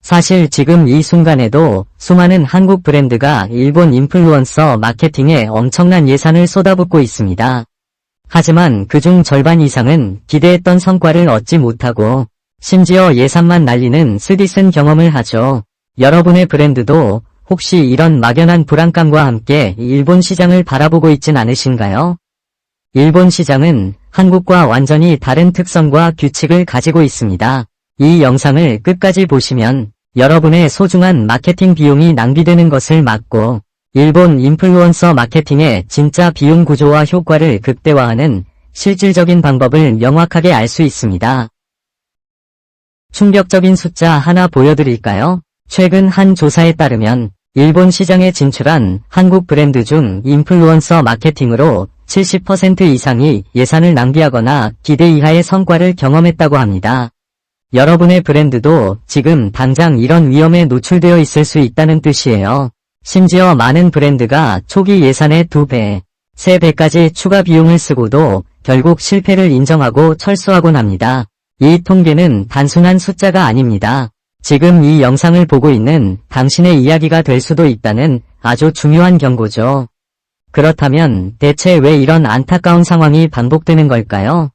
사실 지금 이 순간에도 수많은 한국 브랜드가 일본 인플루언서 마케팅에 엄청난 예산을 쏟아붓고 있습니다. 하지만 그중 절반 이상은 기대했던 성과를 얻지 못하고 심지어 예산만 날리는 쓰디쓴 경험을 하죠. 여러분의 브랜드도 혹시 이런 막연한 불안감과 함께 일본 시장을 바라보고 있진 않으신가요? 일본 시장은 한국과 완전히 다른 특성과 규칙을 가지고 있습니다. 이 영상을 끝까지 보시면 여러분의 소중한 마케팅 비용이 낭비되는 것을 막고 일본 인플루언서 마케팅의 진짜 비용 구조와 효과를 극대화하는 실질적인 방법을 명확하게 알 수 있습니다. 충격적인 숫자 하나 보여드릴까요? 최근 한 조사에 따르면 일본 시장에 진출한 한국 브랜드 중 인플루언서 마케팅으로 70% 이상이 예산을 낭비하거나 기대 이하의 성과를 경험했다고 합니다. 여러분의 브랜드도 지금 당장 이런 위험에 노출되어 있을 수 있다는 뜻이에요. 심지어 많은 브랜드가 초기 예산의 2배, 3배까지 추가 비용을 쓰고도 결국 실패를 인정하고 철수하곤 합니다. 이 통계는 단순한 숫자가 아닙니다. 지금 이 영상을 보고 있는 당신의 이야기가 될 수도 있다는 아주 중요한 경고죠. 그렇다면 대체 왜 이런 안타까운 상황이 반복되는 걸까요?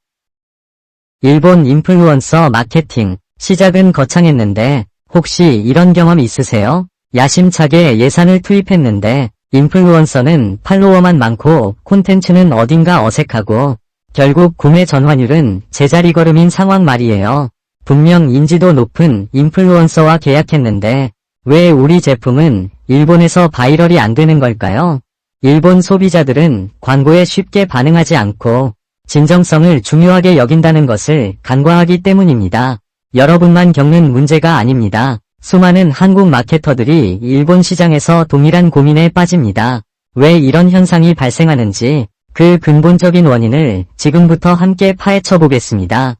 일본 인플루언서 마케팅, 시작은 거창했는데 혹시 이런 경험 있으세요? 야심차게 예산을 투입했는데 인플루언서는 팔로워만 많고 콘텐츠는 어딘가 어색하고 결국 구매 전환율은 제자리 걸음인 상황 말이에요. 분명 인지도 높은 인플루언서와 계약했는데 왜 우리 제품은 일본에서 바이럴이 안 되는 걸까요? 일본 소비자들은 광고에 쉽게 반응하지 않고 진정성을 중요하게 여긴다는 것을 간과하기 때문입니다. 여러분만 겪는 문제가 아닙니다. 수많은 한국 마케터들이 일본 시장에서 동일한 고민에 빠집니다. 왜 이런 현상이 발생하는지 그 근본적인 원인을 지금부터 함께 파헤쳐 보겠습니다.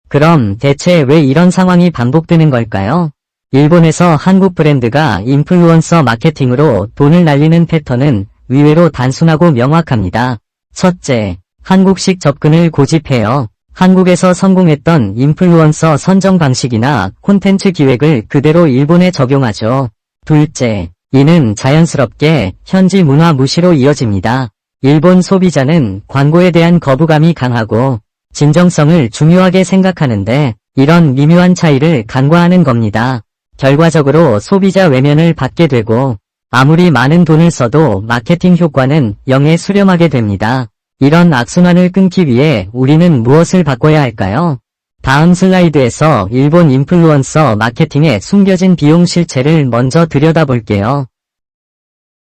그럼 대체 왜 이런 상황이 반복되는 걸까요? 일본에서 한국 브랜드가 인플루언서 마케팅으로 돈을 날리는 패턴은 의외로 단순하고 명확합니다. 첫째, 한국식 접근을 고집해요. 한국에서 성공했던 인플루언서 선정 방식이나 콘텐츠 기획을 그대로 일본에 적용하죠. 둘째, 이는 자연스럽게 현지 문화 무시로 이어집니다. 일본 소비자는 광고에 대한 거부감이 강하고 진정성을 중요하게 생각하는데 이런 미묘한 차이를 간과하는 겁니다. 결과적으로 소비자 외면을 받게 되고 아무리 많은 돈을 써도 마케팅 효과는 0에 수렴하게 됩니다. 이런 악순환을 끊기 위해 우리는 무엇을 바꿔야 할까요? 다음 슬라이드에서 일본 인플루언서 마케팅의 숨겨진 비용 실체를 먼저 들여다볼게요.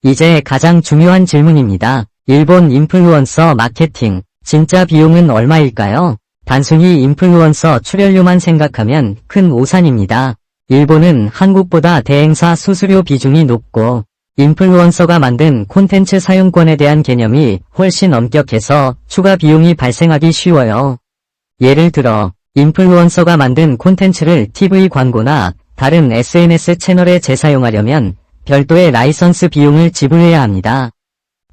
이제 가장 중요한 질문입니다. 일본 인플루언서 마케팅, 진짜 비용은 얼마일까요? 단순히 인플루언서 출연료만 생각하면 큰 오산입니다. 일본은 한국보다 대행사 수수료 비중이 높고 인플루언서가 만든 콘텐츠 사용권에 대한 개념이 훨씬 엄격해서 추가 비용이 발생하기 쉬워요. 예를 들어 인플루언서가 만든 콘텐츠를 TV 광고나 다른 SNS 채널에 재사용하려면 별도의 라이선스 비용을 지불해야 합니다.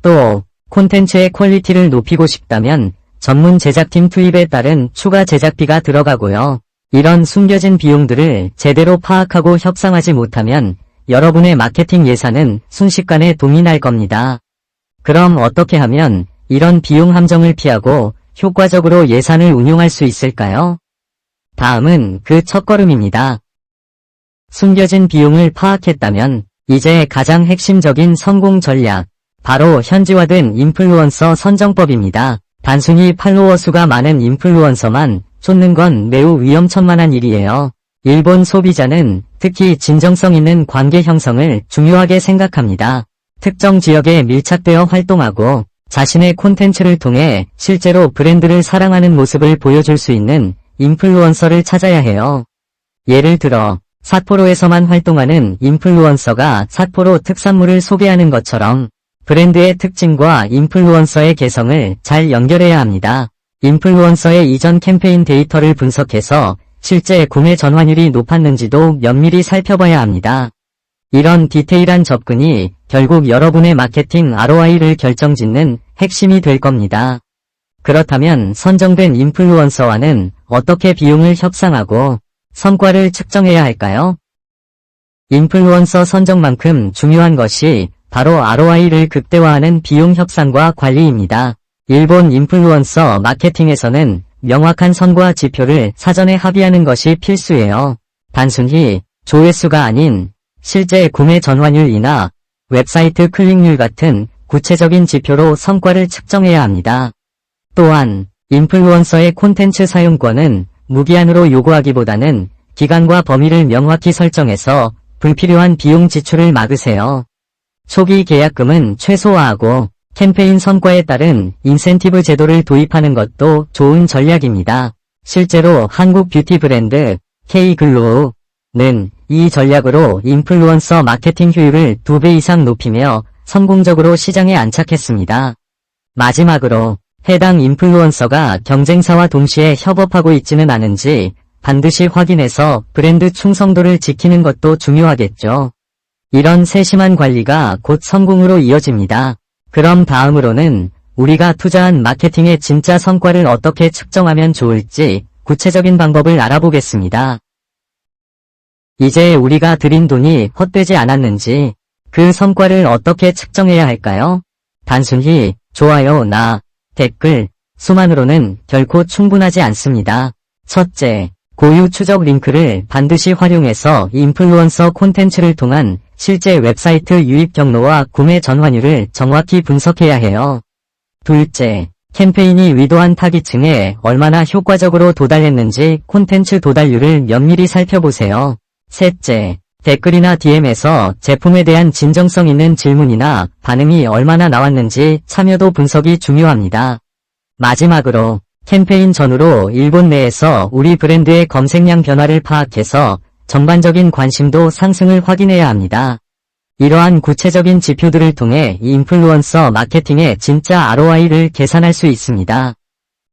또 콘텐츠의 퀄리티를 높이고 싶다면 전문 제작팀 투입에 따른 추가 제작비가 들어가고요. 이런 숨겨진 비용들을 제대로 파악하고 협상하지 못하면 여러분의 마케팅 예산은 순식간에 동이 날 겁니다. 그럼 어떻게 하면 이런 비용 함정을 피하고 효과적으로 예산을 운용할 수 있을까요? 다음은 그 첫걸음입니다. 숨겨진 비용을 파악했다면 이제 가장 핵심적인 성공 전략, 바로 현지화된 인플루언서 선정법입니다. 단순히 팔로워 수가 많은 인플루언서만 쫓는 건 매우 위험천만한 일이에요. 일본 소비자는 특히 진정성 있는 관계 형성을 중요하게 생각합니다. 특정 지역에 밀착되어 활동하고 자신의 콘텐츠를 통해 실제로 브랜드를 사랑하는 모습을 보여줄 수 있는 인플루언서를 찾아야 해요. 예를 들어 삿포로에서만 활동하는 인플루언서가 삿포로 특산물을 소개하는 것처럼 브랜드의 특징과 인플루언서의 개성을 잘 연결해야 합니다. 인플루언서의 이전 캠페인 데이터를 분석해서 실제 구매 전환율이 높았는지도 면밀히 살펴봐야 합니다. 이런 디테일한 접근이 결국 여러분의 마케팅 ROI를 결정짓는 핵심이 될 겁니다. 그렇다면 선정된 인플루언서와는 어떻게 비용을 협상하고 성과를 측정해야 할까요? 인플루언서 선정만큼 중요한 것이 바로 ROI를 극대화하는 비용 협상과 관리입니다. 일본 인플루언서 마케팅에서는 명확한 선과 지표를 사전에 합의하는 것이 필수예요. 단순히 조회수가 아닌 실제 구매 전환율이나 웹사이트 클릭률 같은 구체적인 지표로 성과를 측정해야 합니다. 또한 인플루언서의 콘텐츠 사용권은 무기한으로 요구하기보다는 기간과 범위를 명확히 설정해서 불필요한 비용 지출을 막으세요. 초기 계약금은 최소화하고 캠페인 성과에 따른 인센티브 제도를 도입하는 것도 좋은 전략입니다. 실제로 한국 뷰티 브랜드 K글로우는 이 전략으로 인플루언서 마케팅 효율을 2배 이상 높이며 성공적으로 시장에 안착했습니다. 마지막으로 해당 인플루언서가 경쟁사와 동시에 협업하고 있지는 않은지 반드시 확인해서 브랜드 충성도를 지키는 것도 중요하겠죠. 이런 세심한 관리가 곧 성공으로 이어집니다. 그럼 다음으로는 우리가 투자한 마케팅의 진짜 성과를 어떻게 측정하면 좋을지 구체적인 방법을 알아보겠습니다. 이제 우리가 들인 돈이 헛되지 않았는지 그 성과를 어떻게 측정해야 할까요? 단순히 좋아요나 댓글 수만으로는 결코 충분하지 않습니다. 첫째, 고유 추적 링크를 반드시 활용해서 인플루언서 콘텐츠를 통한 실제 웹사이트 유입 경로와 구매 전환율을 정확히 분석해야 해요. 둘째, 캠페인이 의도한 타깃층에 얼마나 효과적으로 도달했는지 콘텐츠 도달률을 면밀히 살펴보세요. 셋째, 댓글이나 DM에서 제품에 대한 진정성 있는 질문이나 반응이 얼마나 나왔는지 참여도 분석이 중요합니다. 마지막으로 캠페인 전후로 일본 내에서 우리 브랜드의 검색량 변화를 파악해서 전반적인 관심도 상승을 확인해야 합니다. 이러한 구체적인 지표들을 통해 인플루언서 마케팅의 진짜 ROI를 계산할 수 있습니다.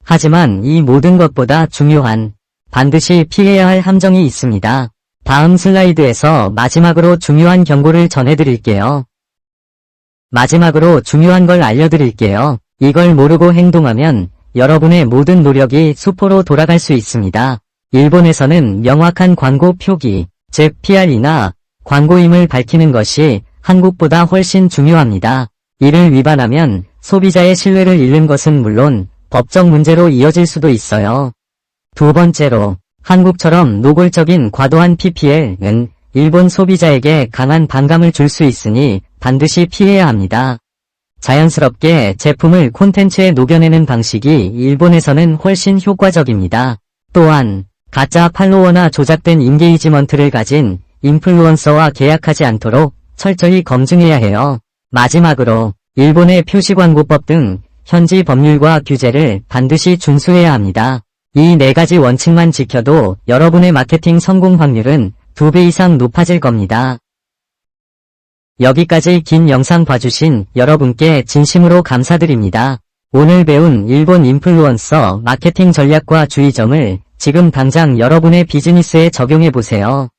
하지만 이 모든 것보다 중요한, 반드시 피해야 할 함정이 있습니다. 다음 슬라이드에서 마지막으로 중요한 경고를 전해드릴게요. 마지막으로 중요한 걸 알려드릴게요. 이걸 모르고 행동하면 여러분의 모든 노력이 수포로 돌아갈 수 있습니다. 일본에서는 명확한 광고 표기, 즉 PR이나 광고임을 밝히는 것이 한국보다 훨씬 중요합니다. 이를 위반하면 소비자의 신뢰를 잃는 것은 물론 법적 문제로 이어질 수도 있어요. 두 번째로, 한국처럼 노골적인 과도한 PPL은 일본 소비자에게 강한 반감을 줄 수 있으니 반드시 피해야 합니다. 자연스럽게 제품을 콘텐츠에 녹여내는 방식이 일본에서는 훨씬 효과적입니다. 또한 가짜 팔로워나 조작된 인게이지먼트를 가진 인플루언서와 계약하지 않도록 철저히 검증해야 해요. 마지막으로 일본의 표시광고법 등 현지 법률과 규제를 반드시 준수해야 합니다. 이 네 가지 원칙만 지켜도 여러분의 마케팅 성공 확률은 2배 이상 높아질 겁니다. 여기까지 긴 영상 봐주신 여러분께 진심으로 감사드립니다. 오늘 배운 일본 인플루언서 마케팅 전략과 주의점을 지금 당장 여러분의 비즈니스에 적용해보세요.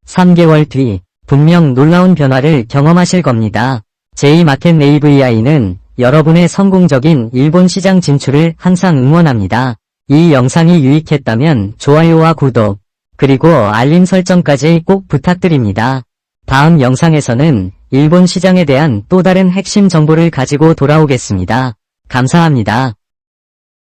3개월 뒤 분명 놀라운 변화를 경험하실 겁니다. J마켓 AVI는 여러분의 성공적인 일본 시장 진출을 항상 응원합니다. 이 영상이 유익했다면 좋아요와 구독, 그리고 알림 설정까지 꼭 부탁드립니다. 다음 영상에서는 일본 시장에 대한 또 다른 핵심 정보를 가지고 돌아오겠습니다. 감사합니다.